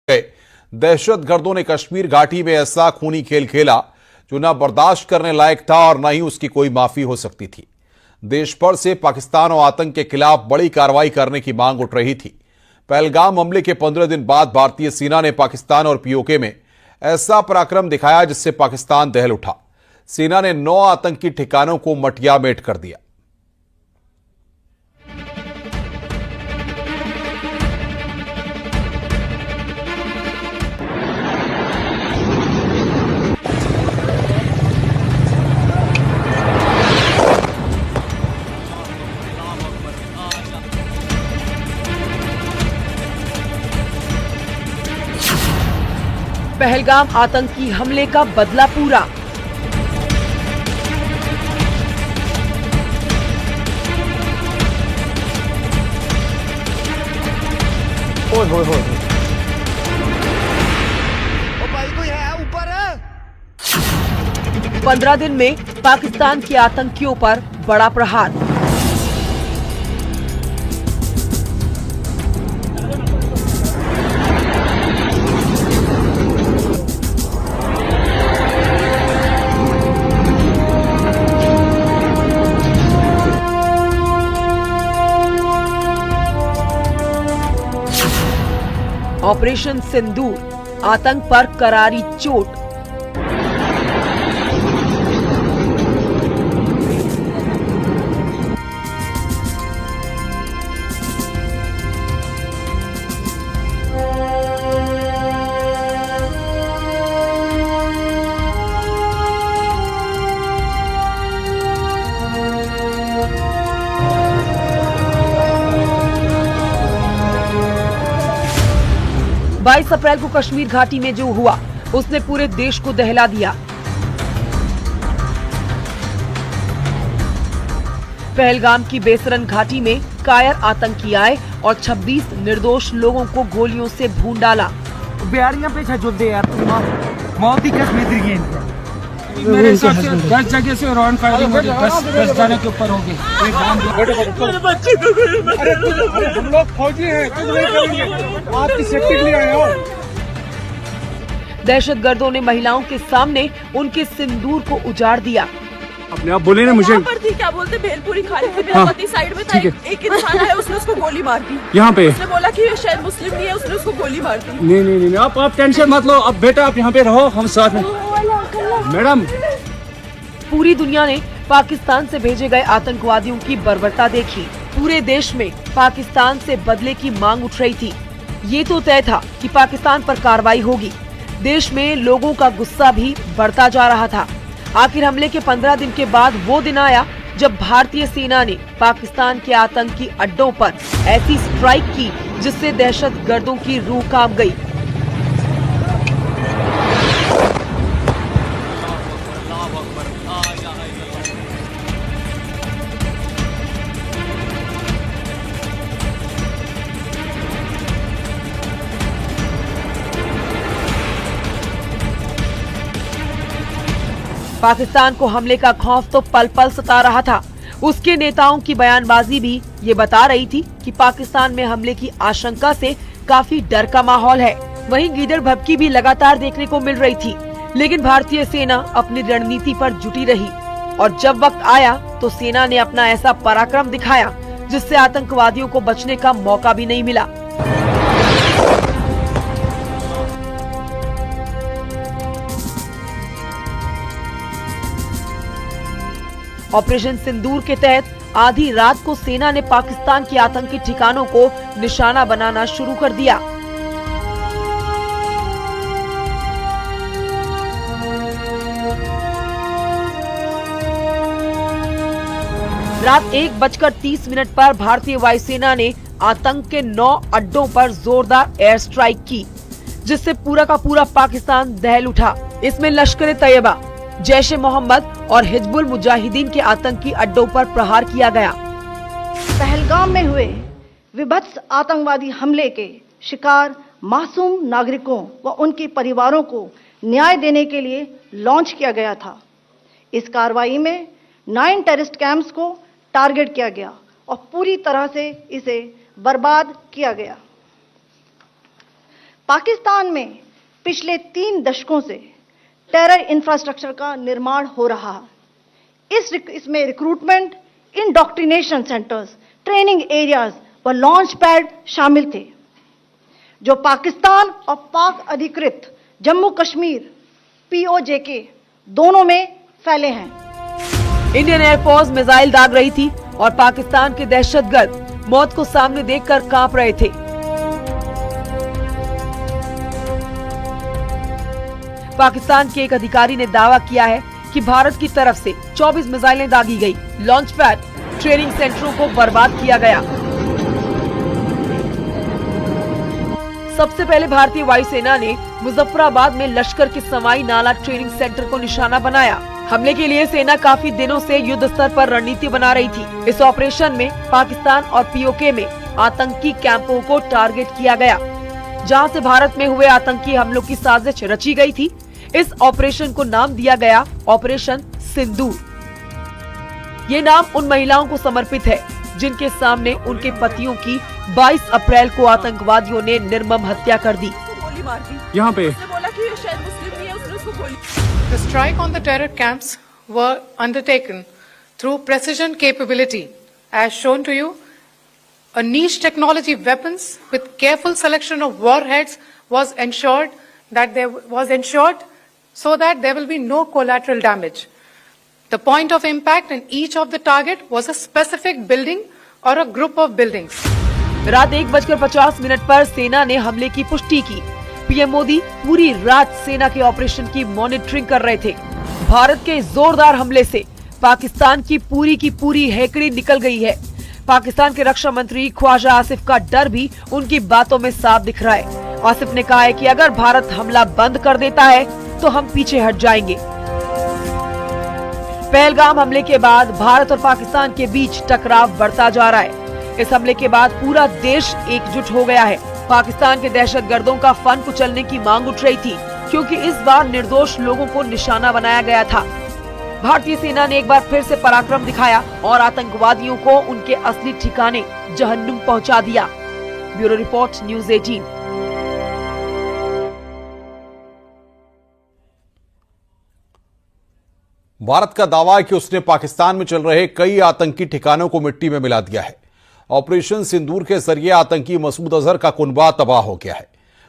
गए। दहशतगर्दों ने कश्मीर घाटी में ऐसा खूनी खेल खेला जो न बर्दाश्त करने लायक था और न ही उसकी कोई माफी हो सकती थी। देश भर से पाकिस्तान और आतंक के खिलाफ बड़ी कार्रवाई करने की मांग उठ रही थी। पहलगाम हमले के 15 दिन बाद भारतीय सेना ने पाकिस्तान और पीओके में ऐसा पराक्रम दिखाया जिससे पाकिस्तान दहल उठा। सेना ने 9 आतंकी ठिकानों को मटियामेट कर दिया। पहलगाम आतंकी हमले का बदला पूरा। ओ भाई कोई है ऊपर? 15 दिन में पाकिस्तान के आतंकियों पर बड़ा प्रहार। ऑपरेशन सिंदूर, आतंक पर करारी चोट। बाईस अप्रैल को कश्मीर घाटी में जो हुआ उसने पूरे देश को दहला दिया। पहलगाम की बेसरन घाटी में कायर आतंकी आए और 26 निर्दोष लोगों को गोलियों से भून डाला। बिहारियां पे छजुलते यार, मौत ही कश्मीर की है। मेरे हिसाब से 10 जगह से राउंड फायरिंग हो गई, 10 जाने के ऊपर हो गए। हम लोग फौजी हैं, आपकी सेफ्टी के लिए आए हो। दहशतगर्दों ने महिलाओं के सामने उनके सिंदूर को उजाड़ दिया। अपने आप बोले ना मुझे पर थी, क्या बोलते भेलपुरी खा रही थी, मेरा पति साइड में था, एक इंसान है उसने उसको गोली मार दी। यहाँ पे उसने बोला कि ये शायद मुस्लिम नहीं है, उसने उसको गोली मार दी। नहीं, आप टेंशन मत लो। अब बेटा आप यहाँ पे रहो, हम साथ में। मैडम, पूरी दुनिया ने पाकिस्तान से भेजे गए आतंकवादियों की बर्बरता देखी। पूरे देश में पाकिस्तान से बदले की मांग उठ रही थी। ये तो तय था कि पाकिस्तान पर कार्रवाई होगी। देश में लोगों का गुस्सा भी बढ़ता जा रहा था। आखिर हमले के 15 दिन के बाद वो दिन आया जब भारतीय सेना ने पाकिस्तान के आतंकी अड्डों पर ऐसी स्ट्राइक की जिससे दहशतगर्दों की रूह कांप गई। पाकिस्तान को हमले का खौफ तो पल पल सता रहा था। उसके नेताओं की बयानबाजी भी ये बता रही थी कि पाकिस्तान में हमले की आशंका से काफी डर का माहौल है। वहीं गीदड़ भभकी भी लगातार देखने को मिल रही थी, लेकिन भारतीय सेना अपनी रणनीति पर जुटी रही और जब वक्त आया तो सेना ने अपना ऐसा पराक्रम दिखाया जिससे आतंकवादियों को बचने का मौका भी नहीं मिला। ऑपरेशन सिंदूर के तहत आधी रात को सेना ने पाकिस्तान के आतंकी ठिकानों को निशाना बनाना शुरू कर दिया। रात 1:30 पर भारतीय वायुसेना ने आतंक के 9 अड्डों पर जोरदार एयर स्ट्राइक की, जिससे पूरा का पूरा पाकिस्तान दहल उठा। इसमें लश्कर-ए-तैयबा, जैश-ए-मोहम्मद और हिजबुल मुजाहिदीन के आतंकी अड्डों पर प्रहार किया गया। पहलगाम में हुए विभत्स आतंकवादी हमले के शिकार मासूम नागरिकों व उनके परिवारों को न्याय देने के लिए लॉन्च किया गया था। इस कार्रवाई में 9 टेररिस्ट कैंप्स को टारगेट किया गया और पूरी तरह से इसे बर्बाद किया गया। पाकिस्तान में पिछले 3 दशकों से टेरर इंफ्रास्ट्रक्चर का निर्माण हो रहा है। इसमें recruitment, indoctrination centres, training areas व लॉन्च पैड शामिल थे, जो पाकिस्तान और पाक अधिकृत जम्मू कश्मीर POJK दोनों में फैले हैं। इंडियन एयरफोर्स मिसाइल दाग रही थी और पाकिस्तान के दहशतगर्द मौत को सामने देखकर कांप रहे थे। पाकिस्तान के एक अधिकारी ने दावा किया है कि भारत की तरफ से 24 मिसाइलें दागी गई। लॉन्च पैड, ट्रेनिंग सेंटरों को बर्बाद किया गया। सबसे पहले भारतीय वायुसेना ने मुजफ्फराबाद में लश्कर के सवाई नाला ट्रेनिंग सेंटर को निशाना बनाया। हमले के लिए सेना काफी दिनों से युद्ध स्तर पर रणनीति बना रही थी। इस ऑपरेशन में पाकिस्तान और POK में आतंकी कैंपों को टारगेट किया गया, जहां से भारत में हुए आतंकी हमलों की साजिश रची गई थी। इस ऑपरेशन को नाम दिया गया ऑपरेशन सिंदूर। ये नाम उन महिलाओं को समर्पित है जिनके सामने उनके पतियों की 22 अप्रैल को आतंकवादियों ने निर्मम हत्या कर दी। गोली मार दी। यहाँ पे उसने बोला कि ये शायद मुस्लिम नहीं है, उसने उसको गोली। The strike on the terror camps were undertaken through precision capability, as shown to you. A niche technology weapons with careful selection of warheads was ensured so that there will be no collateral damage. The point of impact in each of the target was a specific building or a group of buildings. रात 1:50 पर सेना ने हमले की पुष्टि की। PM Modi पूरी रात सेना के ऑपरेशन की मॉनिटरिंग कर रहे थे। भारत के जोरदार हमले से पाकिस्तान की पूरी हैकड़ी निकल गई है। पाकिस्तान के रक्षा मंत्री ख्वाजा आसिफ का डर भी उनकी बातों में साफ दिख रहा है। आसिफ ने कहा है कि अगर भारत हमला बंद कर देता है तो हम पीछे हट जाएंगे। पहलगाम हमले के बाद भारत और पाकिस्तान के बीच टकराव बढ़ता जा रहा है। इस हमले के बाद पूरा देश एकजुट हो गया है। पाकिस्तान के दहशतगर्दों का फन कुचलने की मांग उठ रही थी, क्योंकि इस बार निर्दोष लोगों को निशाना बनाया गया था। भारतीय सेना ने एक बार फिर से पराक्रम दिखाया और आतंकवादियों को उनके असली ठिकाने जहन्नुम पहुंचा दिया। Bureau report, news 18। भारत का दावा है कि उसने पाकिस्तान में चल रहे कई आतंकी ठिकानों को मिट्टी में मिला दिया है। ऑपरेशन सिंदूर के जरिए आतंकी मसूद अजहर का कुनबा तबाह हो गया है।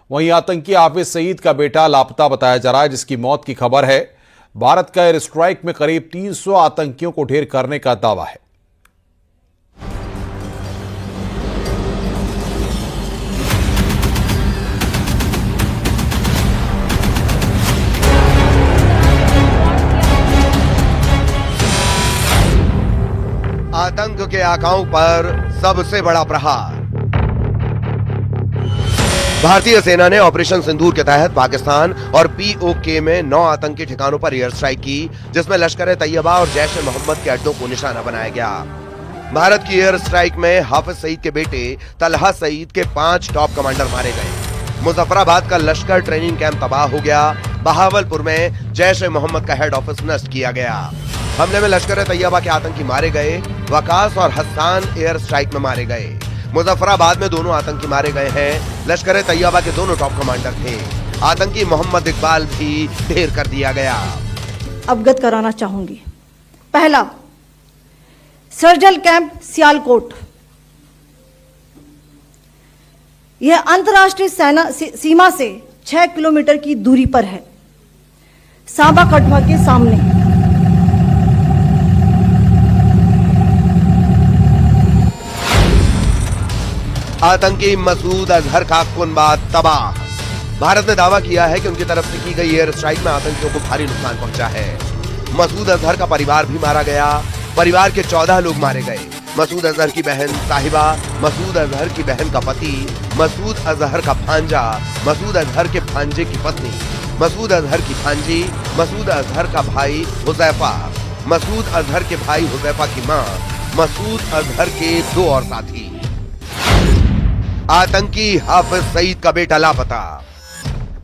वहीं आतंकी हाफिज सईद का बेटा लापता बताया जा रहा है, जिसकी मौत की खबर है। भारत का एयर स्ट्राइक में करीब 300 आतंकियों को ढेर करने का दावा है। आतंक के आकाओं पर सबसे बड़ा प्रहार। भारतीय सेना ने ऑपरेशन सिंदूर के तहत पाकिस्तान और POK में 9 आतंकी ठिकानों पर एयर स्ट्राइक की, जिसमें लश्कर ए तैयबा और जैश ए मोहम्मद के अड्डों को निशाना बनाया गया। भारत की एयर स्ट्राइक में हाफिज सईद के बेटे तलहा सईद के 5 टॉप कमांडर मारे गए। मुजफ्फराबाद का लश्कर ट्रेनिंग कैंप तबाह हो गया। बहावलपुर में जैश ए मोहम्मद का हेड ऑफिस नष्ट किया गया। हमले में लश्कर ए तैयबा के आतंकी मारे गए। वकास और हस्सान एयर स्ट्राइक में मारे गए। मुजफ्फराबाद में दोनों आतंकी मारे गए हैं। लश्कर ए तैयबा के दोनों टॉप कमांडर थे। आतंकी मोहम्मद इकबाल भी ढेर कर दिया गया। अवगत कराना चाहूंगी। पहला, सर्जिकल कैंप सियालकोट, यह अंतर्राष्ट्रीय सीमा से 6 किलोमीटर की दूरी पर है, सांबा कठवा के सामने। आतंकी मसूद अजहर का कुनबा तबाह। भारत ने दावा किया है कि उनकी तरफ से की गई एयर स्ट्राइक में आतंकियों को भारी नुकसान पहुंचा है। मसूद अजहर का परिवार भी मारा गया। परिवार के 14 लोग मारे गए। मसूद अजहर की बहन साहिबा, मसूद अजहर की बहन का पति, मसूद अजहर का भांजा, मसूद अजहर के भांजे की पत्नी, मसूद अजहर की भांजी, मसूद अजहर का भाई हुजैफा, मसूद अजहर के भाई हुजैफा की मां, मसूद अजहर के 2 और साथी। आतंकी हाफिज सईद का बेटा लापता।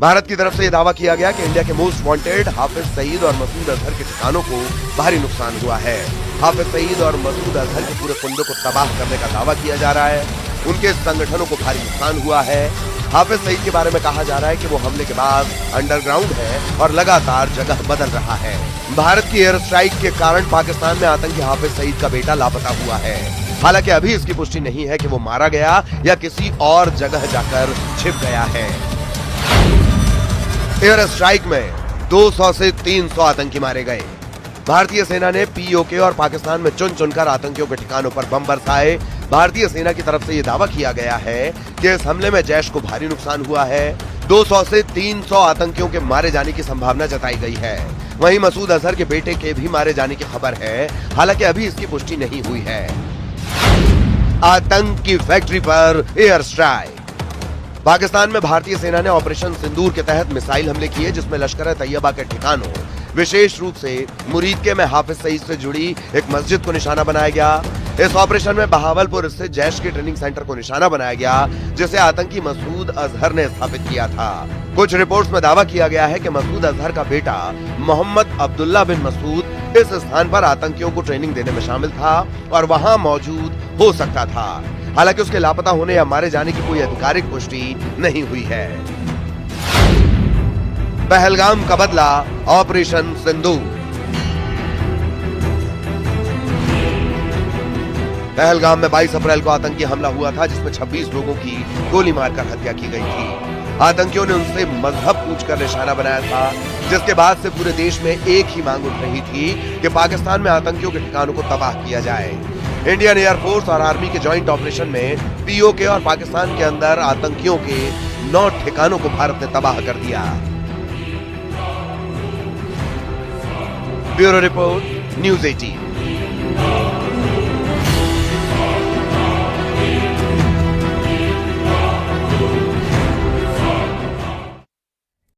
भारत की तरफ से यह दावा किया गया कि इंडिया के मोस्ट वांटेड हाफिज सईद और मसूद अजहर के ठिकानों को भारी नुकसान हुआ है। हाफिज सईद और मसूद अजहर के पूरे कुंबे को तबाह करने का दावा किया जा रहा है। उनके संगठनों को भारी नुकसान हुआ है। हाफिज सईद के बारे में कहा जा रहा है कि वो हमले के बाद अंडरग्राउंड है और लगातार जगह बदल रहा है। भारत की एयर स्ट्राइक के कारण पाकिस्तान में आतंकी हाफिज सईद का बेटा लापता हुआ है। हालांकि अभी इसकी पुष्टि नहीं है कि वो मारा गया या किसी और जगह जाकर छिप गया है। एयर स्ट्राइक में 200 से 300 आतंकी मारे गए। भारतीय सेना ने पीओके और पाकिस्तान में चुन चुनकर आतंकियों के ठिकानों पर बम बरसाए। भारतीय सेना की तरफ से यह दावा किया गया है कि इस हमले में जैश को भारी नुकसान हुआ है। 200 से 300 आतंकियों के मारे जाने की संभावना जताई गई है। वहीं मसूद अजहर के बेटे के भी मारे जाने की खबर है। हालांकि अभी इसकी पुष्टि नहीं हुई है। आतंक की फैक्ट्री पर एयर स्ट्राइक। पाकिस्तान में भारतीय सेना ने ऑपरेशन सिंदूर के तहत मिसाइल हमले किए, जिसमें लश्कर तैयबा के ठिकानों, विशेष रूप से मुरीदके में हाफिज सईद से जुड़ी एक मस्जिद को निशाना बनाया गया। इस ऑपरेशन में बहावलपुर स्थित जैश के ट्रेनिंग सेंटर को निशाना बनाया गया, जिसे आतंकी मसूद अजहर ने स्थापित किया था। कुछ रिपोर्ट्स में दावा किया गया है कि मसूद अजहर का बेटा मोहम्मद अब्दुल्ला बिन मसूद इस स्थान पर आतंकियों को ट्रेनिंग देने में शामिल था और वहां मौजूद हो सकता था। हालांकि उसके लापता होने या मारे जाने की कोई आधिकारिक पुष्टि नहीं हुई है। पहलगाम का बदला ऑपरेशन सिंदूर। पहलगाम में 22 अप्रैल को आतंकी हमला हुआ था, जिसमें 26 लोगों की गोली मारकर हत्या की गई थी। आतंकियों ने उनसे मजहब पूछकर निशाना बनाया था, जिसके बाद से पूरे देश में एक ही मांग उठ रही थी कि पाकिस्तान में आतंकियों के ठिकानों को तबाह किया जाए। इंडियन एयरफोर्स और आर्मी के जॉइंट ऑपरेशन में पीओके और पाकिस्तान के अंदर आतंकियों के 9 ठिकानों को भारत ने तबाह कर दिया। Bureau report, news 18।